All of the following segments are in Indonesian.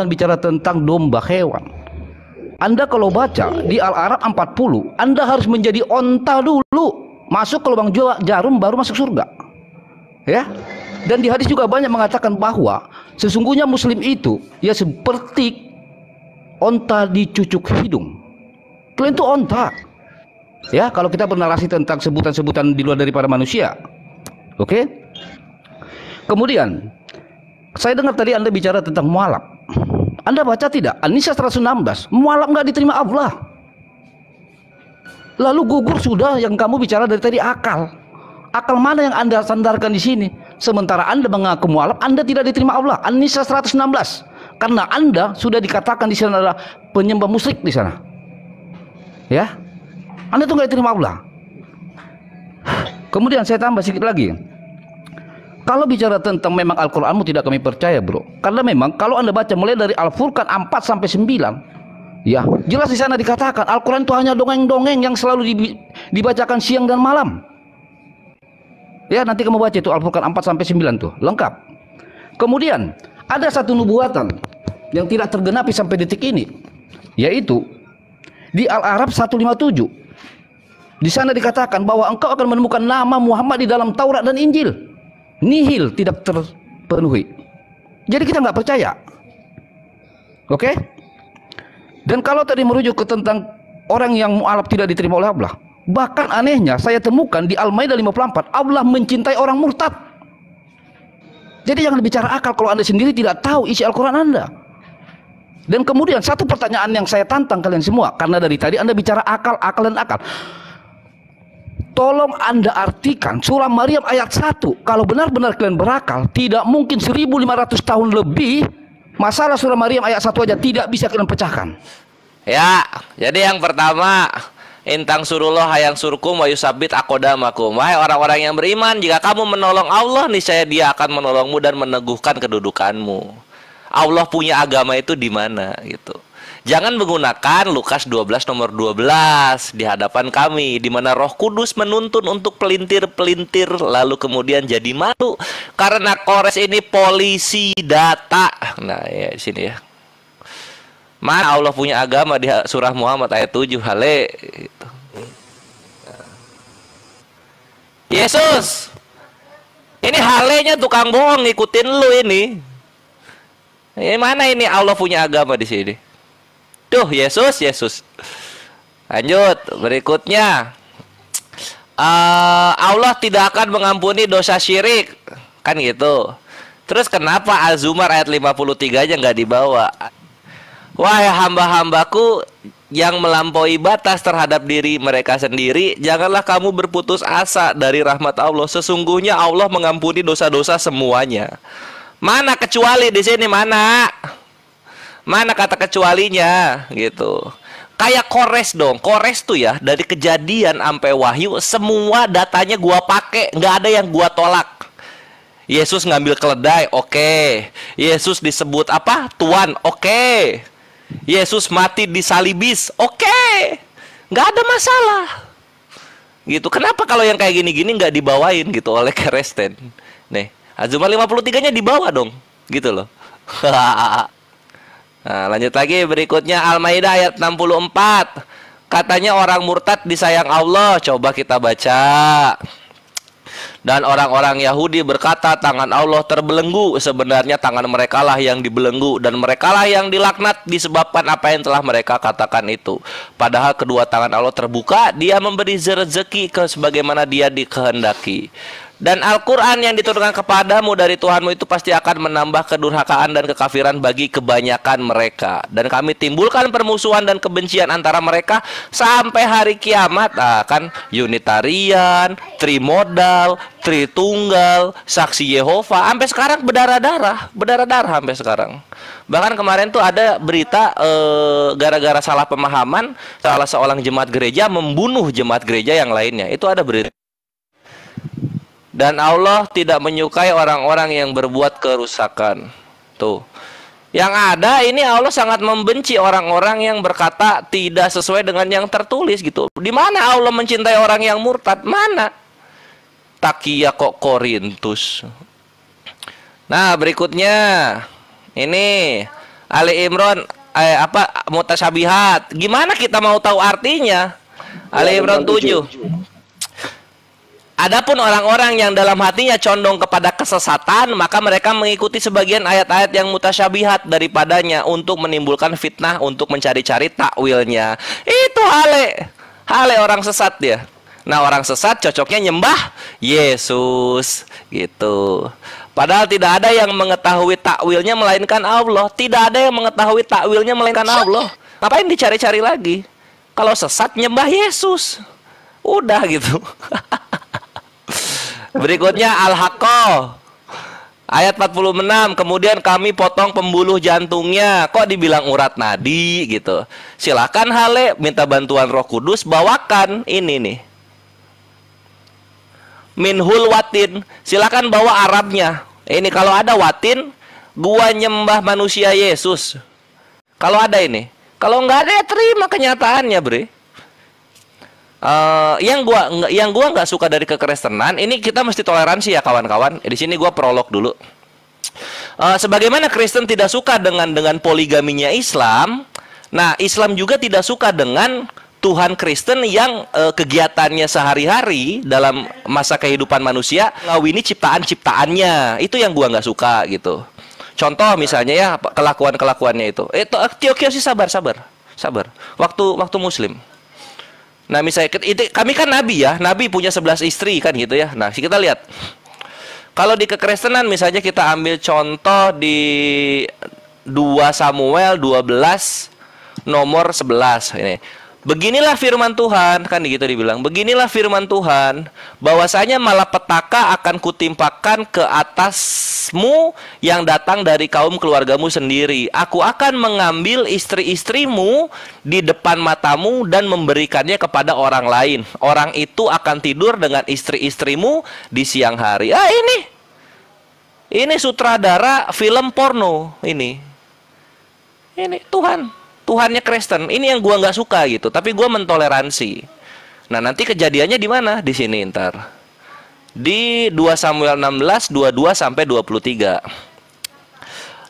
bicara tentang domba hewan. Anda kalau baca di Al-A'raf 40, Anda harus menjadi onta dulu, masuk ke lubang jarum baru masuk surga. Ya. Dan di hadis juga banyak mengatakan bahwa sesungguhnya muslim itu ya seperti onta dicucuk hidung. Kalian itu onta. Ya, kalau kita bernarasi tentang sebutan-sebutan di luar daripada manusia. Oke? Kemudian saya dengar tadi Anda bicara tentang mualaf. Anda baca tidak? An-Nisa 116, mualaf nggak diterima Allah. Lalu gugur sudah yang kamu bicara dari tadi akal. Akal mana yang Anda sandarkan di sini? Sementara Anda mengaku mualaf, Anda tidak diterima Allah. An-Nisa 116. Karena Anda sudah dikatakan di sana adalah penyembah musyrik di sana. Ya. Anda tuh nggak diterima Allah. Kemudian saya tambah sedikit lagi. Kalau bicara tentang memang Al-Quranmu tidak kami percaya, bro. Karena memang kalau Anda baca mulai dari Al-Furqan 4 sampai 9, ya jelas di sana dikatakan Al-Quran itu hanya dongeng-dongeng yang selalu dibacakan siang dan malam. Ya, nanti kamu baca itu Al-Furqan 4 sampai 9 tuh, lengkap. Kemudian ada satu nubuatan yang tidak tergenapi sampai detik ini, yaitu di Al-A'raf 157. Di sana dikatakan bahwa engkau akan menemukan nama Muhammad di dalam Taurat dan Injil. Nihil, tidak terpenuhi. Jadi kita nggak percaya. Oke? Dan kalau tadi merujuk ke tentang orang yang mu'alaf tidak diterima oleh Allah, bahkan anehnya saya temukan di Al-Maidah 54 Allah mencintai orang murtad. Jadi jangan bicara akal kalau Anda sendiri tidak tahu isi Al-Quran Anda. Dan kemudian satu pertanyaan yang saya tantang kalian semua, karena dari tadi Anda bicara akal, akal dan akal. Tolong Anda artikan surah Maryam ayat 1. Kalau benar-benar kalian berakal, tidak mungkin 1500 tahun lebih masalah surah Maryam ayat 1 aja tidak bisa kalian pecahkan. Ya, jadi yang pertama, intang surullah hayang surkum wa yusabbit aqdamakum. Wahai orang-orang yang beriman, jika kamu menolong Allah, niscaya Dia akan menolongmu dan meneguhkan kedudukanmu. Allah punya agama itu di mana gitu. Jangan menggunakan Lukas 12 nomor 12 di hadapan kami, di mana Roh Kudus menuntun untuk pelintir-pelintir lalu kemudian jadi malu karena Kores ini polisi data. Nah, ya di sini ya. Mana Allah punya agama di surah Muhammad ayat 7 hale gitu. Yesus. Ini halenya tukang bohong ngikutin lu ini. Ini mana ini Allah punya agama di sini? Tuh Yesus. Lanjut berikutnya. Allah tidak akan mengampuni dosa syirik, kan gitu. Terus kenapa Az-Zumar ayat 53 aja nggak dibawa? Wahai hamba-hambaku yang melampaui batas terhadap diri mereka sendiri, janganlah kamu berputus asa dari rahmat Allah. Sesungguhnya Allah mengampuni dosa-dosa semuanya. Mana kecuali di sini mana? Mana kata kecualinya gitu. Kayak Kores dong. Kores tuh ya dari Kejadian sampai Wahyu semua datanya gua pakai, nggak ada yang gua tolak. Yesus ngambil keledai, oke. Yesus disebut apa? Tuan, oke. Yesus mati disalibis, oke. Nggak ada masalah. Gitu. Kenapa kalau yang kayak gini-gini nggak dibawain gitu oleh Kristen? Nih, Az-Zumar 53-nya dibawa dong. Gitu loh. Nah, lanjut lagi berikutnya Al-Maidah ayat 64. Katanya orang murtad disayang Allah. Coba kita baca. Dan orang-orang Yahudi berkata tangan Allah terbelenggu. Sebenarnya tangan mereka lah yang dibelenggu dan mereka lah yang dilaknat disebabkan apa yang telah mereka katakan itu. Padahal kedua tangan Allah terbuka, Dia memberi rezeki sebagaimana Dia dikehendaki. Dan Al-Quran yang diturunkan kepadamu dari Tuhanmu itu pasti akan menambah kedurhakaan dan kekafiran bagi kebanyakan mereka. Dan kami timbulkan permusuhan dan kebencian antara mereka sampai hari kiamat. Nah, kan Unitarian, Trimodal, Tritunggal, Saksi Yehova, sampai sekarang berdarah-darah sampai sekarang. Bahkan kemarin tuh ada berita gara-gara salah pemahaman, salah seorang jemaat gereja membunuh jemaat gereja yang lainnya. Itu ada berita. Dan Allah tidak menyukai orang-orang yang berbuat kerusakan. Tuh. Yang ada ini Allah sangat membenci orang-orang yang berkata tidak sesuai dengan yang tertulis gitu. Di mana Allah mencintai orang yang murtad? Mana? Takia kok Korintus. Nah, berikutnya ini Ali Imran mutasyabihat. Gimana kita mau tahu artinya? Ali Imran 7. Adapun orang-orang yang dalam hatinya condong kepada kesesatan, maka mereka mengikuti sebagian ayat-ayat yang mutasyabihat daripadanya untuk menimbulkan fitnah, untuk mencari-cari takwilnya. Itu hale orang sesat dia. Nah, orang sesat cocoknya nyembah Yesus gitu. Padahal tidak ada yang mengetahui takwilnya melainkan Allah. Tidak ada yang mengetahui takwilnya melainkan Allah. Ngapain dicari-cari lagi? Kalau sesat nyembah Yesus. Udah gitu. Berikutnya Al-Haqqah ayat 46. Kemudian kami potong pembuluh jantungnya. Kok dibilang urat nadi gitu? Silakan hale minta bantuan Roh Kudus, bawakan ini nih. Minhul watin. Silakan bawa Arabnya. Ini kalau ada watin, gua nyembah manusia Yesus. Kalau ada ini. Kalau nggak ada ya terima kenyataannya, Bre. Yang gua nggak suka dari kekristenan ini, kita mesti toleransi ya kawan-kawan. Di sini gua prolog dulu. Sebagaimana Kristen tidak suka dengan poligaminya Islam, nah Islam juga tidak suka dengan Tuhan Kristen yang kegiatannya sehari-hari dalam masa kehidupan manusia ngawini ciptaan-ciptaannya. Itu yang gua nggak suka gitu. Contoh misalnya ya kelakuan-kelakuannya itu. Tio sih sabar. Waktu Muslim. Nah misalnya kami kan nabi ya, nabi punya 11 istri kan gitu ya. Nah kita lihat, kalau di kekristenan misalnya kita ambil contoh di 2 Samuel 12 nomor 11 ini. Beginilah firman Tuhan, kan gitu dibilang. Beginilah firman Tuhan, bahwasanya malapetaka akan kutimpakan ke atasmu yang datang dari kaum keluargamu sendiri. Aku akan mengambil istri-istrimu di depan matamu dan memberikannya kepada orang lain. Orang itu akan tidur dengan istri-istrimu di siang hari. Ini sutradara film porno ini Tuhannya Kristen. Ini yang gua nggak suka gitu, tapi gua mentoleransi. Nah, nanti kejadiannya di mana? Di sini ntar. Di 2 Samuel 16 22 sampai 23.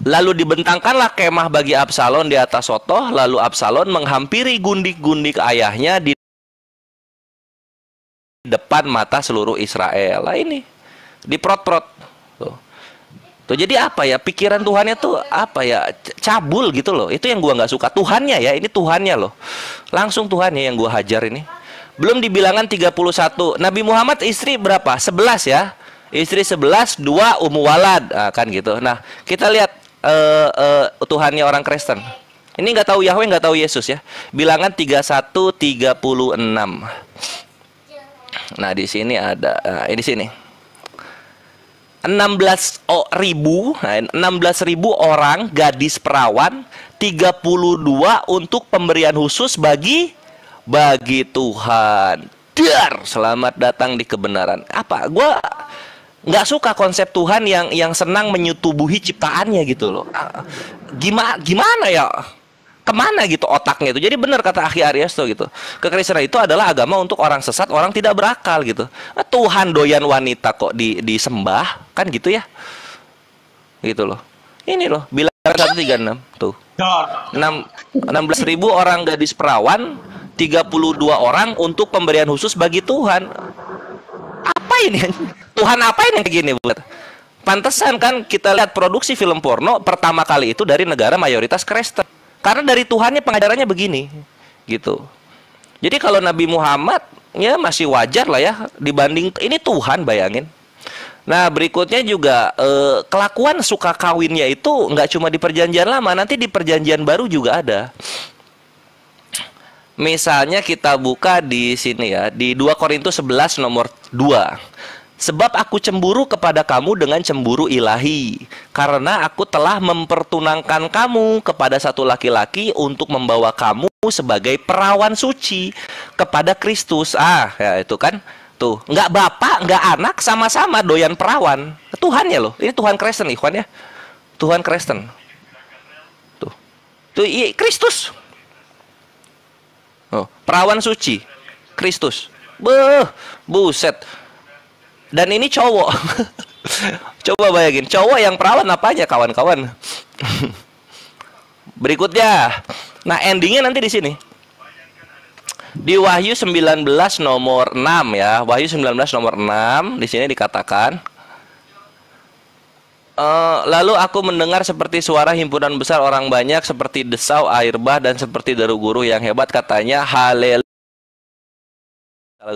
Lalu dibentangkanlah kemah bagi Absalom di atas sotoh, lalu Absalom menghampiri gundik-gundik ayahnya di depan mata seluruh Israel. Lah ini diprot-prot. Tuh, jadi apa ya, pikiran Tuhannya tuh apa ya, cabul gitu loh. Itu yang gua nggak suka. Tuhannya ya, ini Tuhannya loh. Langsung Tuhannya yang gua hajar ini. Belum di Bilangan 31. Nabi Muhammad istri berapa? 11 ya. Istri 11, 2 walad. Nah, kan gitu. Nah, kita lihat Tuhannya orang Kristen. Ini nggak tahu Yahweh, nggak tahu Yesus ya. Bilangan 31 36. Nah, di sini ada di sini. 16.000 orang gadis perawan, 32 untuk pemberian khusus bagi Tuhan. Dar, selamat datang di kebenaran. Apa? Gua nggak suka konsep Tuhan yang senang menyutubuhi ciptaannya gitu loh. Gimana ya? Kemana gitu otaknya itu? Jadi benar kata Akhi Aryasto gitu. Kekristenan itu adalah agama untuk orang sesat, orang tidak berakal gitu. Tuhan doyan wanita kok disembah, kan gitu ya? Gitu loh. Ini loh, Bilangan 136 tuh. 16.000 orang gadis perawan, 32 orang untuk pemberian khusus bagi Tuhan. Apa ini? Tuhan apa ini kayak gini buat? Pantesan kan kita lihat produksi film porno pertama kali itu dari negara mayoritas Kristen. Karena dari Tuhannya pengajarannya begini gitu. Jadi kalau Nabi Muhammad ya masih wajar lah ya dibanding ini Tuhan, bayangin. Nah berikutnya juga kelakuan suka kawinnya itu nggak cuma di perjanjian lama, nanti di perjanjian baru juga ada. Misalnya kita buka di sini ya, di 2 Korintus 11 nomor 2. Sebab aku cemburu kepada kamu dengan cemburu ilahi, karena aku telah mempertunangkan kamu kepada satu laki-laki untuk membawa kamu sebagai perawan suci kepada Kristus. Ya itu kan, tuh nggak bapak, nggak anak, sama-sama doyan perawan. Tuhan ya loh, ini Tuhan Kristen, ikhwan ya, Tuhan Kristen. Tuh Kristus. Oh, perawan suci, Kristus. Buset. Dan ini cowok. Coba bayangin, cowok yang perawan apanya kawan-kawan? Berikutnya. Nah, endingnya nanti di sini. Di Wahyu 19 nomor 6 ya. Wahyu 19 nomor 6 di sini dikatakan, lalu aku mendengar seperti suara himpunan besar orang banyak, seperti desau air bah dan seperti deru guru yang hebat, katanya, haleluya.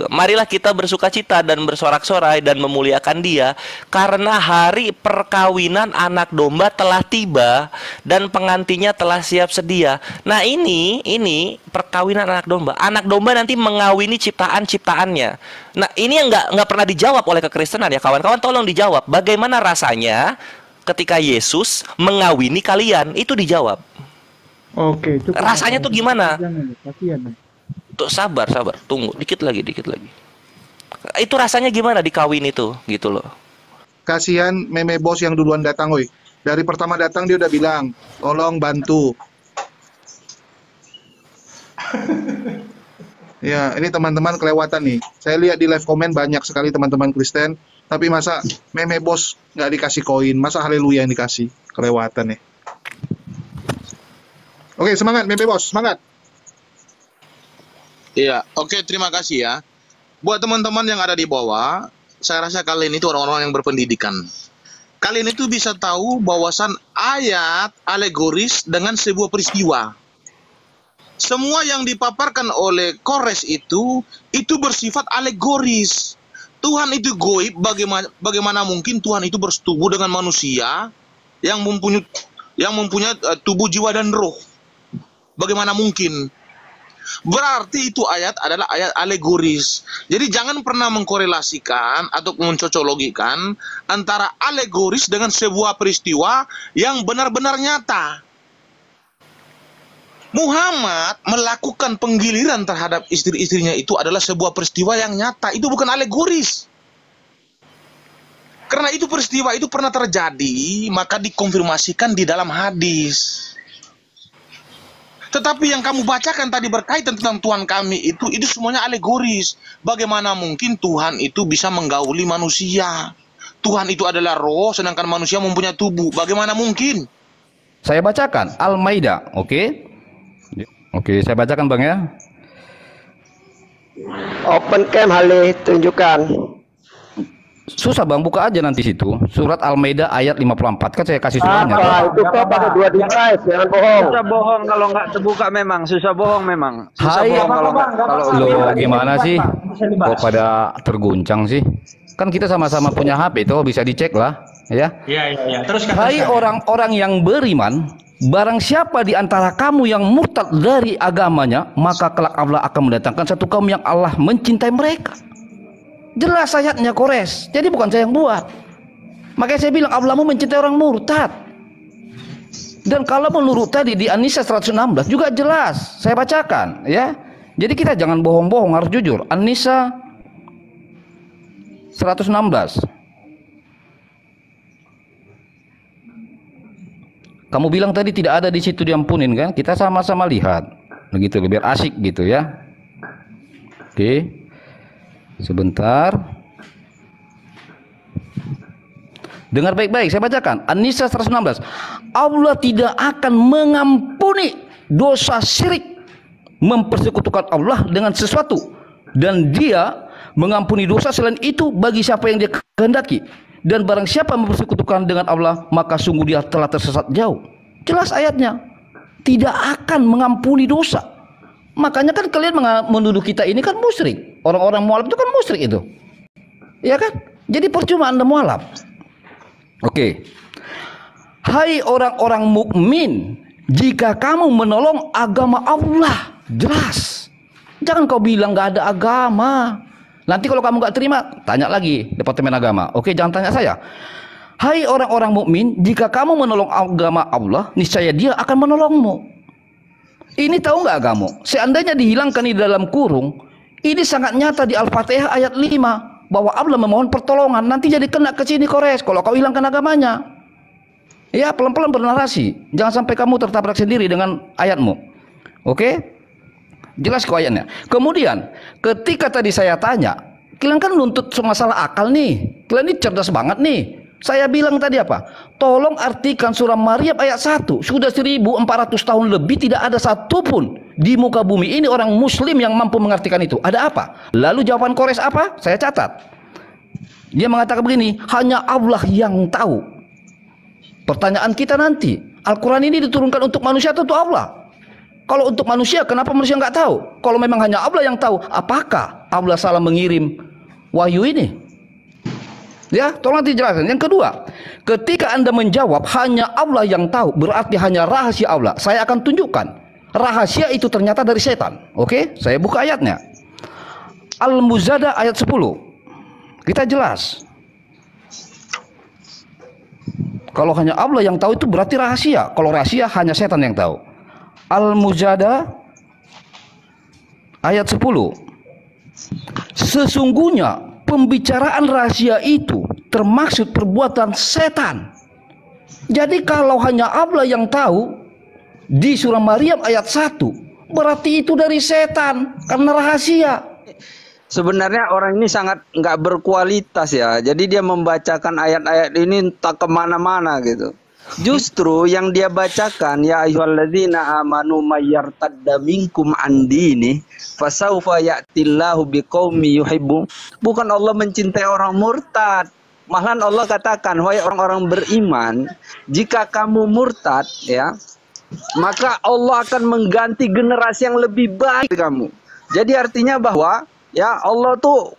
Marilah kita bersukacita dan bersorak-sorai dan memuliakan Dia, karena hari perkawinan anak domba telah tiba dan pengantinnya telah siap sedia. Nah, ini perkawinan anak domba. Anak domba nanti mengawini ciptaan-ciptaannya. Nah, ini yang nggak pernah dijawab oleh kekristenan ya, kawan-kawan. Tolong dijawab. Bagaimana rasanya ketika Yesus mengawini kalian? Itu dijawab. Oke, itu rasanya tuh gimana? Kasihan. Tuh, sabar, tunggu dikit lagi. Itu rasanya gimana dikawin itu, gitu loh. Kasihan meme bos yang duluan datang, woi. Dari pertama datang dia udah bilang, tolong bantu. Ya, ini teman-teman kelewatan nih. Saya lihat di live komen banyak sekali teman-teman Kristen, tapi masa meme bos nggak dikasih koin, masa haleluya yang dikasih, kelewatan ya. Oke, semangat meme bos, semangat. Iya, oke, terima kasih ya. Buat teman-teman yang ada di bawah, saya rasa kalian itu orang-orang yang berpendidikan. Kalian itu bisa tahu bahwasan ayat alegoris dengan sebuah peristiwa. Semua yang dipaparkan oleh Kores itu bersifat alegoris. Tuhan itu goib, bagaimana mungkin Tuhan itu bersetubuh dengan manusia yang mempunyai tubuh, jiwa, dan roh? Bagaimana mungkin? Berarti itu ayat adalah ayat alegoris. Jadi jangan pernah mengkorelasikan atau mencocologikan antara alegoris dengan sebuah peristiwa yang benar-benar nyata. Muhammad melakukan penggiliran terhadap istri-istrinya itu adalah sebuah peristiwa yang nyata. Itu bukan alegoris. Karena itu peristiwa itu pernah terjadi, maka dikonfirmasikan di dalam hadis. Tetapi yang kamu bacakan tadi berkaitan tentang Tuhan kami itu semuanya alegoris. Bagaimana mungkin Tuhan itu bisa menggauli manusia? Tuhan itu adalah roh, sedangkan manusia mempunyai tubuh. Bagaimana mungkin? Saya bacakan Al-Maidah, oke? Oke, saya bacakan Bang ya. Open cam Halih, tunjukkan. Susah Bang, buka aja nanti situ. Surat Al-Maidah ayat 54. Kan saya kasih suratnya. Itu kok pada dua device, jangan bohong. Susah bohong kalau nggak terbuka memang. Susah bohong memang. Susah Hai, bohong kalau lo gimana sih? Kok pada terguncang sih? Kan kita sama-sama punya HP itu, bisa dicek lah, ya. Iya. Teruskan. Hai orang-orang yang beriman, barang siapa di antara kamu yang murtad dari agamanya, maka kelak Allah akan mendatangkan satu kaum yang Allah mencintai mereka. Jelas ayatnya Kores. Jadi bukan saya yang buat. Makanya saya bilang Allahmu mencintai orang murtad. Dan kalau menurut tadi di An-Nisa 116 juga jelas. Saya bacakan ya. Jadi kita jangan bohong-bohong, harus jujur. An-Nisa 116. Kamu bilang tadi tidak ada di situ diampunin kan? Kita sama-sama lihat. Begitu biar asik gitu ya. Oke. Sebentar. Dengar baik-baik, saya bacakan. An-Nisa 116. Allah tidak akan mengampuni dosa syirik, mempersekutukan Allah dengan sesuatu, dan Dia mengampuni dosa selain itu bagi siapa yang Dia kehendaki. Dan barang siapa mempersekutukan dengan Allah, maka sungguh dia telah tersesat jauh. Jelas ayatnya. Tidak akan mengampuni dosa. Makanya kan kalian menuduh kita ini kan musyrik. Orang-orang mualaf itu kan musyrik itu. Ya kan? Jadi percuma Anda mualaf. Oke. Hai orang-orang mukmin, jika kamu menolong agama Allah, jelas. Jangan kau bilang gak ada agama. Nanti kalau kamu gak terima, tanya lagi Departemen Agama. Oke, jangan tanya saya. Hai orang-orang mukmin, jika kamu menolong agama Allah, niscaya Dia akan menolongmu. Ini tahu nggak kamu? Seandainya dihilangkan di dalam kurung, ini sangat nyata di Al-Fatihah ayat 5 bahwa Allah memohon pertolongan. Nanti jadi kena ke sini Kores kalau kau hilangkan agamanya. Ya, pelan-pelan bernarasi. Jangan sampai kamu tertabrak sendiri dengan ayatmu. Oke? Jelas kok ayatnya. Kemudian, ketika tadi saya tanya, kalian kan nuntut masalah akal nih. Kalian ini cerdas banget nih. Saya bilang tadi apa? Tolong artikan surah Maryam ayat 1. Sudah 1400 tahun lebih tidak ada satupun di muka bumi ini orang muslim yang mampu mengartikan itu. Ada apa? Lalu jawaban Quraisy apa? Saya catat. Dia mengatakan begini, hanya Allah yang tahu. Pertanyaan kita nanti, Al-Quran ini diturunkan untuk manusia atau untuk Allah? Kalau untuk manusia, kenapa manusia nggak tahu? Kalau memang hanya Allah yang tahu, apakah Allah salah mengirim wahyu ini? Ya, tolong dijelaskan. Yang kedua, ketika Anda menjawab hanya Allah yang tahu, berarti hanya rahasia Allah. Saya akan tunjukkan. Rahasia itu ternyata dari setan. Oke, saya buka ayatnya. Al-Muzadah ayat 10. Kita jelas. Kalau hanya Allah yang tahu itu berarti rahasia. Kalau rahasia hanya setan yang tahu. Al-Muzadah ayat 10. Sesungguhnya pembicaraan rahasia itu termaksud perbuatan setan. Jadi kalau hanya Allah yang tahu di surah Maryam ayat 1, berarti itu dari setan karena rahasia. Sebenarnya orang ini sangat nggak berkualitas ya. Jadi dia membacakan ayat-ayat ini entah kemana-mana gitu. Justru yang dia bacakan, ya ayyuhalladzina amanu mayyartadda minkum an dini fasawfa ya'tillahu biqaumi yuhibbu. Bukan Allah mencintai orang murtad. Malahan Allah katakan, wahai orang-orang beriman, jika kamu murtad ya, maka Allah akan mengganti generasi yang lebih baik kamu. Jadi artinya bahwa ya Allah tuh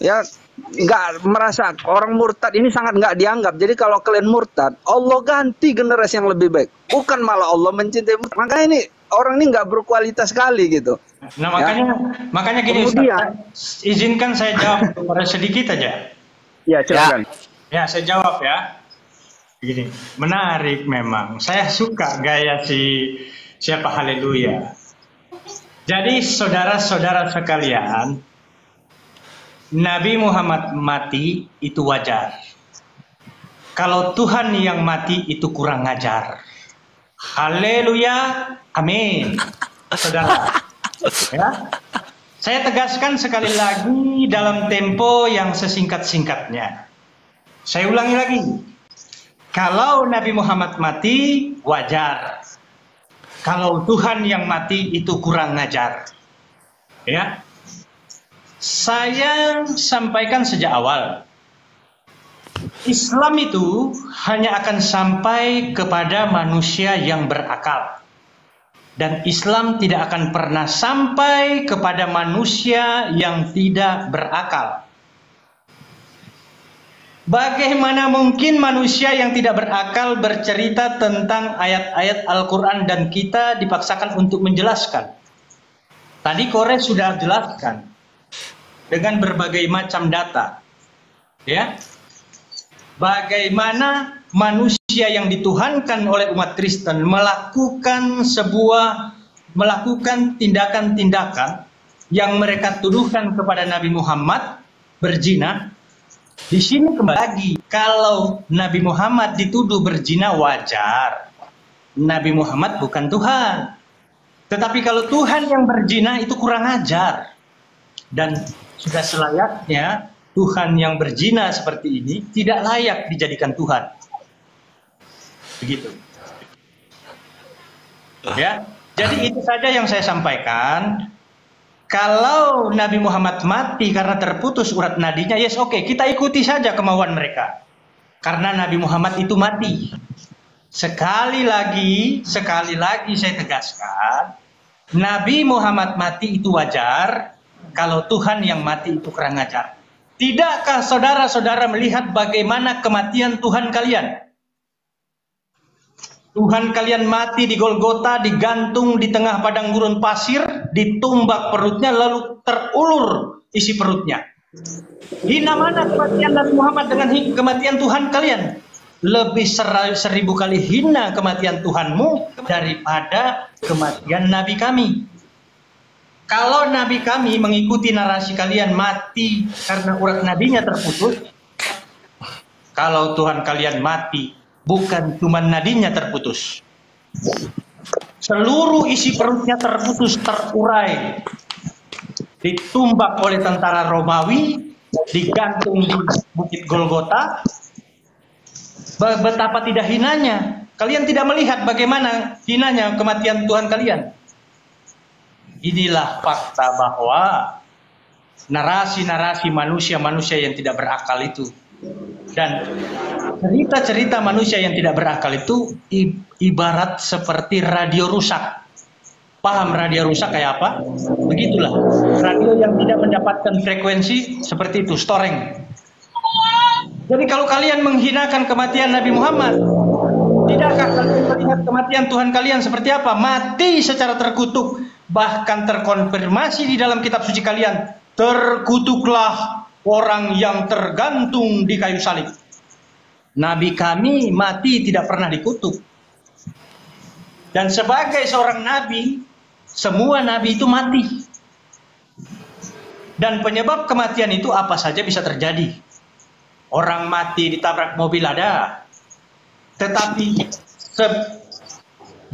ya nggak merasa orang murtad ini sangat nggak dianggap. Jadi kalau kalian murtad, Allah ganti generasi yang lebih baik. Bukan malah Allah mencintai murtad. Makanya ini orang ini nggak berkualitas sekali gitu. Nah makanya gini, kemudian, Ustaz, izinkan saya jawab kepada sedikit aja. Ya silakan. Ya saya jawab ya. Begini, menarik memang. Saya suka gaya siapa haleluya. Jadi saudara-saudara sekalian, Nabi Muhammad mati itu wajar. Kalau Tuhan yang mati itu kurang ajar. Haleluya, amin. Saudara, ya. Saya tegaskan sekali lagi dalam tempo yang sesingkat-singkatnya. Saya ulangi lagi. Kalau Nabi Muhammad mati, wajar. Kalau Tuhan yang mati itu kurang ajar. Ya. Saya sampaikan sejak awal, Islam itu hanya akan sampai kepada manusia yang berakal. Dan Islam tidak akan pernah sampai kepada manusia yang tidak berakal. Bagaimana mungkin manusia yang tidak berakal bercerita tentang ayat-ayat Al-Quran dan kita dipaksakan untuk menjelaskan? Tadi Kore sudah jelaskan dengan berbagai macam data, ya, bagaimana manusia yang dituhankan oleh umat Kristen melakukan tindakan-tindakan yang mereka tuduhkan kepada Nabi Muhammad berzina. Di sini kembali lagi, kalau Nabi Muhammad dituduh berzina wajar. Nabi Muhammad bukan Tuhan. Tetapi kalau Tuhan yang berzina itu kurang ajar. Dan sudah selayaknya Tuhan yang berzina seperti ini tidak layak dijadikan Tuhan. Begitu. Ya, jadi itu saja yang saya sampaikan. Kalau Nabi Muhammad mati karena terputus urat nadinya, yes, oke, kita ikuti saja kemauan mereka. Karena Nabi Muhammad itu mati. Sekali lagi saya tegaskan, Nabi Muhammad mati itu wajar. Kalau Tuhan yang mati itu kurang ajar. Tidakkah saudara-saudara melihat bagaimana kematian Tuhan kalian? Tuhan kalian mati di Golgota, digantung di tengah padang gurun pasir, ditumbak perutnya, lalu terulur isi perutnya. Hina mana kematian Nabi Muhammad dengan kematian Tuhan kalian? Lebih 1000 kali hina kematian Tuhanmu daripada kematian Nabi kami. Kalau Nabi kami mengikuti narasi kalian mati karena urat nadinya terputus, kalau Tuhan kalian mati bukan cuma nadinya terputus, seluruh isi perutnya terputus, terurai, ditumbak oleh tentara Romawi, digantung di Bukit Golgota, Betapa tidak hinanya. Kalian tidak melihat bagaimana hinanya kematian Tuhan kalian. Inilah fakta bahwa narasi-narasi manusia-manusia yang tidak berakal itu dan cerita-cerita manusia yang tidak berakal itu ibarat seperti radio rusak. Paham radio rusak kayak apa? Begitulah. Radio yang tidak mendapatkan frekuensi seperti itu, storeng. Jadi kalau kalian menghinakan kematian Nabi Muhammad, tidakkah kalian melihat kematian Tuhan kalian seperti apa? Mati secara terkutuk, bahkan terkonfirmasi di dalam kitab suci kalian, terkutuklah orang yang tergantung di kayu salib. Nabi kami mati tidak pernah dikutuk. Dan sebagai seorang nabi, semua nabi itu mati. Dan penyebab kematian itu apa saja bisa terjadi. Orang mati ditabrak mobil ada. Tetapi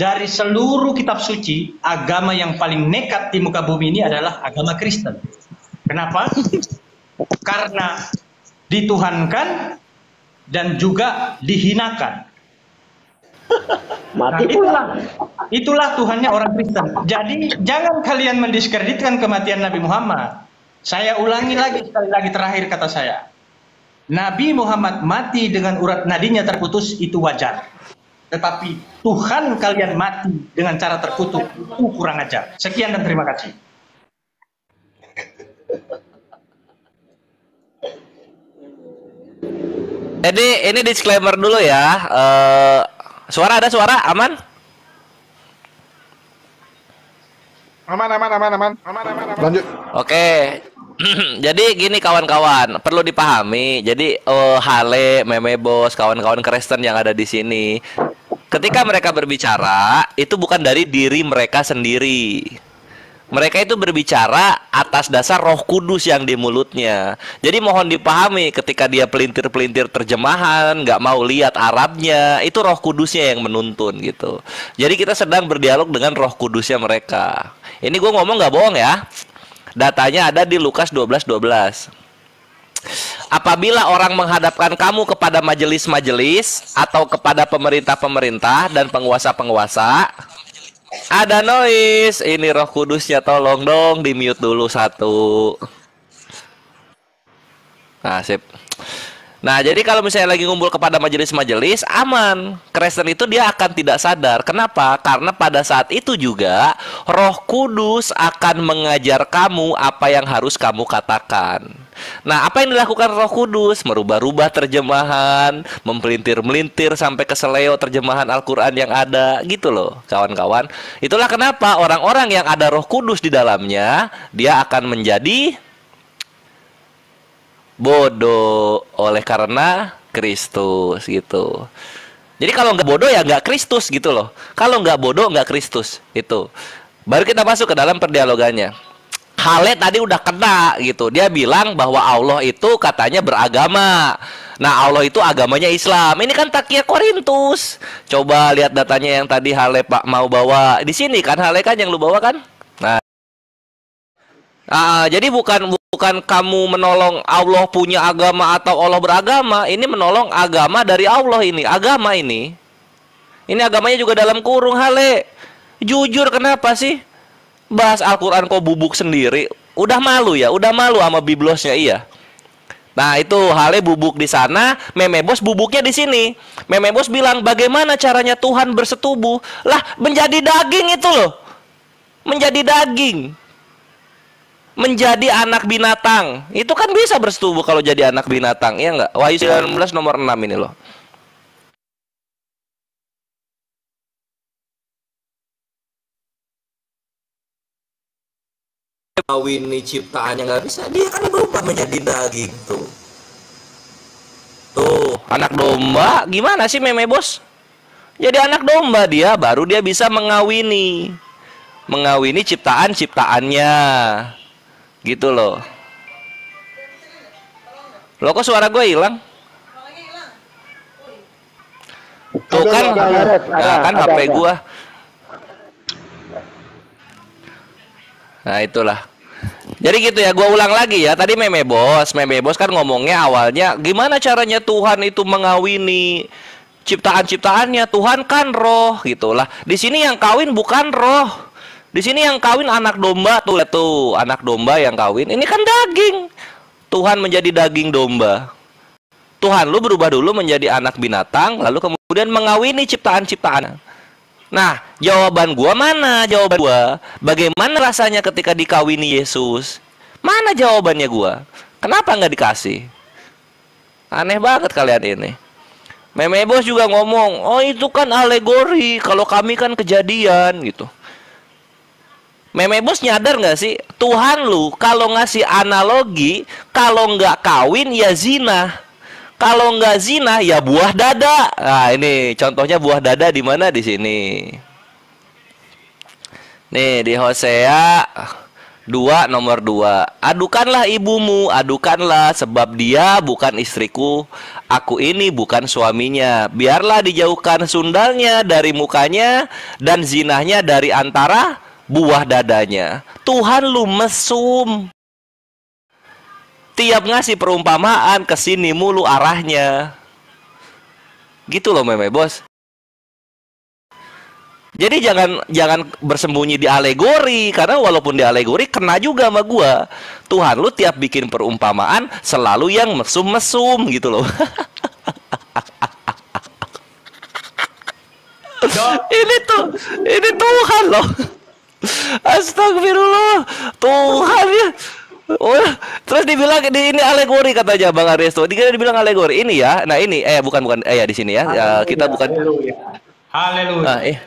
dari seluruh kitab suci, agama yang paling nekat di muka bumi ini adalah agama Kristen. Kenapa? Karena dituhankan dan juga dihinakan. Nah, itulah Tuhannya orang Kristen. Jadi jangan kalian mendiskreditkan kematian Nabi Muhammad. Saya ulangi lagi sekali lagi terakhir kata saya. Nabi Muhammad mati dengan urat nadinya terputus itu wajar. Tetapi Tuhan kalian mati dengan cara terkutuk itu kurang ajar. Sekian dan terima kasih. Jadi ini disclaimer dulu ya. Suara ada suara aman? Aman. Lanjut. Oke. Jadi gini kawan-kawan, perlu dipahami. Jadi Hale, Meme Bos, kawan-kawan Kristen yang ada di sini, ketika mereka berbicara itu bukan dari diri mereka sendiri. Mereka itu berbicara atas dasar Roh Kudus yang di mulutnya. Jadi mohon dipahami, ketika dia pelintir-pelintir terjemahan, nggak mau lihat Arabnya, itu Roh Kudusnya yang menuntun gitu. Jadi kita sedang berdialog dengan Roh Kudusnya mereka. Ini gue ngomong nggak bohong ya. Datanya ada di Lukas 12:12. Apabila orang menghadapkan kamu kepada majelis-majelis atau kepada pemerintah-pemerintah dan penguasa-penguasa, ada noise. Ini Roh Kudusnya, tolong dong di mute dulu satu. Nah, sip. Nah, jadi kalau misalnya lagi ngumpul kepada majelis-majelis, aman. Kristen itu dia akan tidak sadar. Kenapa? Karena pada saat itu juga Roh Kudus akan mengajar kamu apa yang harus kamu katakan. Nah, apa yang dilakukan Roh Kudus? Merubah-rubah terjemahan, mempelintir-melintir sampai ke seleo terjemahan Al-Quran yang ada, gitu loh, kawan-kawan. Itulah kenapa orang-orang yang ada Roh Kudus di dalamnya, dia akan menjadi bodoh oleh karena Kristus gitu. Jadi kalau nggak bodoh ya nggak Kristus gitu loh. Kalau nggak bodoh nggak Kristus itu. Baru kita masuk ke dalam perdialogannya. Hale tadi udah kena gitu. Dia bilang bahwa Allah itu katanya beragama. Nah, Allah itu agamanya Islam. Ini kan Takia Korintus. Coba lihat datanya yang tadi Hale Pak mau bawa. Di sini kan Hale kan yang lu bawa kan? Nah, jadi bukan kamu menolong Allah punya agama atau Allah beragama. Ini menolong agama dari Allah ini. Agama ini. Ini agamanya juga dalam kurung, Hale. Jujur kenapa sih? Bahas Al-Quran kok bubuk sendiri. Udah malu ya? Udah malu sama biblosnya, iya. Nah, itu Hale bubuk di sana, Meme Bos bubuknya di sini. Meme Bos bilang, bagaimana caranya Tuhan bersetubuh? Lah, menjadi daging itu loh. Menjadi daging. Menjadi anak binatang. Itu kan bisa bersetubuh kalau jadi anak binatang, iya nggak? Wahyu 19 nomor 6 ini loh. Mengawini ciptaannya nggak bisa, dia kan berubah menjadi daging tuh. Tuh, anak domba gimana sih Meme Bos? Jadi anak domba dia, baru dia bisa mengawini ciptaan-ciptaannya. Gitu loh. Loh kok suara gue hilang? Tuh kan, nah, kan HP gue. Nah itulah. Jadi gitu ya, gue ulang lagi ya. Tadi Meme Bos kan ngomongnya awalnya gimana caranya Tuhan itu mengawini ciptaan-ciptaannya. Tuhan kan roh gitulah. Di sini yang kawin bukan roh. Di sini yang kawin anak domba tuh, anak domba yang kawin. Ini kan daging. Tuhan menjadi daging domba. Tuhan lu berubah dulu menjadi anak binatang, lalu kemudian mengawini ciptaan-ciptaan. Nah, jawaban gua mana? Jawaban gua, bagaimana rasanya ketika dikawini Yesus? Mana jawabannya gua? Kenapa nggak dikasih? Aneh banget kalian ini. Meme Bos juga ngomong, oh itu kan alegori, kalau kami kan kejadian gitu. Meme Bos nyadar nggak sih, Tuhan lu kalau ngasih analogi, kalau nggak kawin ya zina. Kalau nggak zina ya buah dada. Nah, ini contohnya buah dada di mana? Di sini. Nih di Hosea 2 nomor 2. Adukanlah ibumu, adukanlah sebab dia bukan istriku. Aku ini bukan suaminya. Biarlah dijauhkan sundalnya dari mukanya dan zinahnya dari antara buah dadanya. Tuhan lu mesum. Tiap ngasih perumpamaan kesini mulu arahnya. Gitu loh Meme Bos. Jadi jangan bersembunyi di alegori, karena walaupun di alegori kena juga sama gua. Tuhan lu tiap bikin perumpamaan selalu yang mesum-mesum gitu loh. ini Tuhan loh. Astagfirullah. Tuhan ya. Oh, terus dibilang di ini alegori katanya Bang Ariesto. Dia dibilang alegori. Ini ya. Nah, ini bukan ya di sini ya. Kita bukan. Haleluya.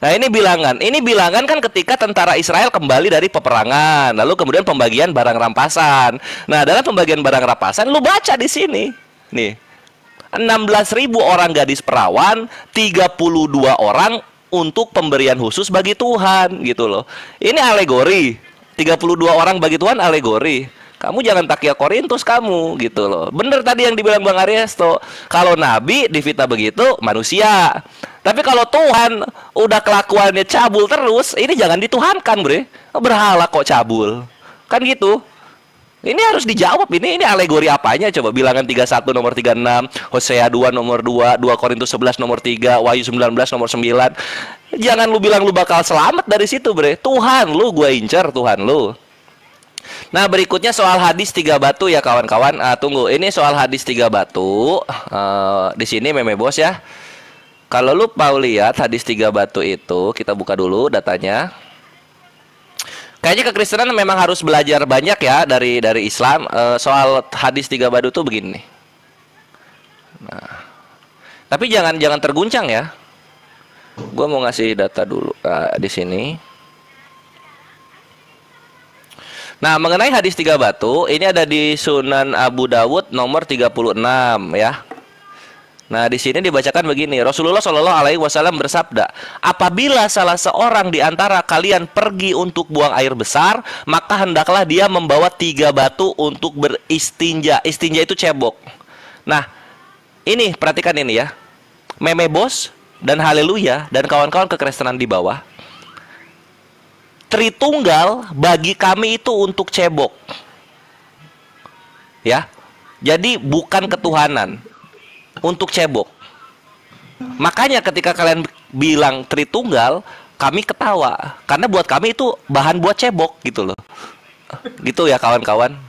Nah, ini bilangan. Ini bilangan kan ketika tentara Israel kembali dari peperangan, lalu kemudian pembagian barang rampasan. Nah, dalam pembagian barang rampasan lu baca di sini. Nih. 16.000 orang gadis perawan, 32 orang untuk pemberian khusus bagi Tuhan gitu loh. Ini alegori. 32 orang bagi Tuhan alegori. Kamu jangan takia Korintus kamu gitu loh. Bener tadi yang dibilang Bang Ariesto. Kalau nabi divita begitu manusia. Tapi kalau Tuhan udah kelakuannya cabul terus, ini jangan dituhankan, Bre. Berhala kok cabul. Kan gitu. Ini harus dijawab. Ini alegori apanya coba? Bilangan 31 nomor 36, Hosea 2 nomor 2, 2 Korintus 11 nomor 3, Wahyu 19 nomor 9. Jangan lu bilang lu bakal selamat dari situ, Bre. Tuhan lu gua incer, Tuhan lu. Nah, berikutnya soal hadis 3 batu ya kawan-kawan. Tunggu, ini soal hadis 3 batu. Di sini Meme Bos ya. Kalau lu mau lihat hadis 3 batu itu, kita buka dulu datanya. Kayaknya kekristenan memang harus belajar banyak ya dari Islam. Soal hadis 3 batu tuh begini. Nah, tapi jangan terguncang ya. Gua mau ngasih data dulu di sini. Nah, mengenai hadis 3 batu, ini ada di Sunan Abu Dawud nomor 36 ya. Nah, di sini dibacakan begini. Rasulullah Shallallahu alaihi wasallam bersabda, "Apabila salah seorang di antara kalian pergi untuk buang air besar, maka hendaklah dia membawa 3 batu untuk beristinja." Istinja itu cebok. Nah, ini perhatikan ini ya. Meme Bos dan Haleluya dan kawan-kawan kekristenan di bawah. Tritunggal bagi kami itu untuk cebok. Ya. Jadi bukan ketuhanan. Untuk cebok. Makanya ketika kalian bilang Tritunggal, kami ketawa karena buat kami itu bahan buat cebok gitu loh. Gitu ya kawan-kawan.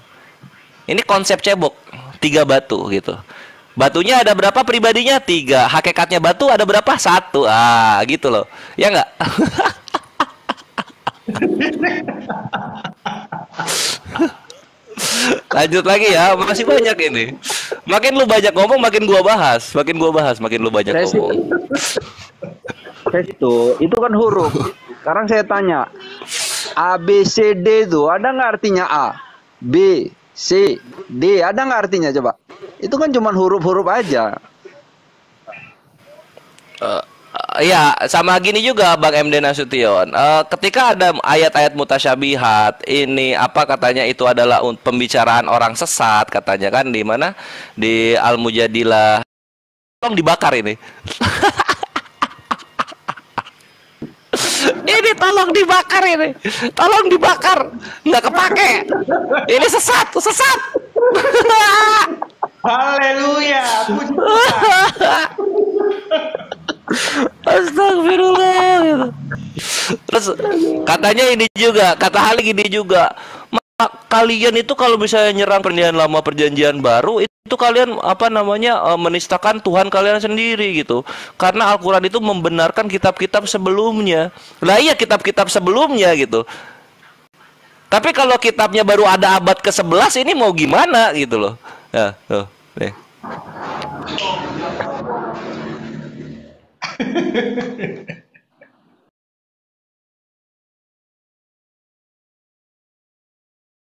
Ini konsep cebok, 3 batu gitu. Batunya ada berapa pribadinya? 3. Hakikatnya batu ada berapa? 1. Gitu loh. Ya enggak? Lanjut lagi ya, masih banyak ini. Makin lu banyak ngomong, makin gua bahas. Makin lu banyak ngomong. Itu kan huruf. Sekarang saya tanya, A, B, C, D itu ada nggak artinya A? B, C, D ada nggak artinya coba? Itu kan cuma huruf-huruf aja. Iya, sama gini juga Bang MD Nasution. Ketika ada ayat-ayat mutasyabihat, ini apa katanya itu adalah pembicaraan orang sesat katanya kan di mana? Di Al-Mujadilah. Tolong dibakar ini. Ini tolong dibakar ini. Tolong dibakar. Nggak kepake. Ini sesat. Haleluya. Puji Tuhan. Astagfirullah gitu. Terus katanya ini juga, kata Hali gini juga, kalian itu kalau misalnya nyerang perjanjian lama perjanjian baru itu kalian menistakan Tuhan kalian sendiri gitu. Karena Al-Qur'an itu membenarkan kitab-kitab sebelumnya. Lah iya, kitab-kitab sebelumnya gitu. Tapi kalau kitabnya baru ada abad ke-11 ini mau gimana gitu loh. Nah, tuh, nih.